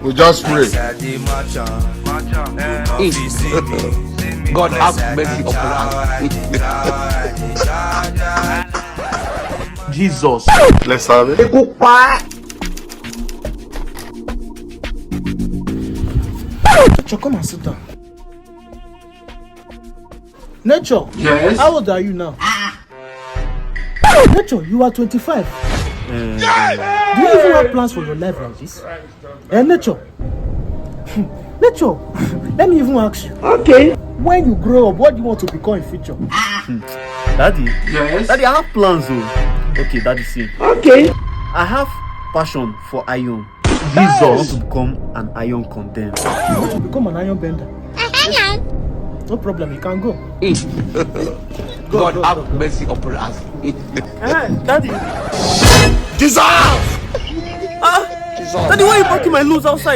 We just pray. God have mercy upon us. Jesus. Let's have it. Nature, come and sit down. Nature. Yes. How old are you now? Nature, you are 25. Do you even have plans for your life like this? Nature. Nature, let me even ask you. Okay. When you grow up, what do you want to become in future? Daddy? Yes. Daddy, I have plans though. Okay, Daddy, see. Okay. I have passion for iron. I Jesus. want to become an iron condemned. You want to become an iron bender? No problem, you can go. God have mercy upon us. Daddy. Jesus! Daddy, why are you packing my loads outside?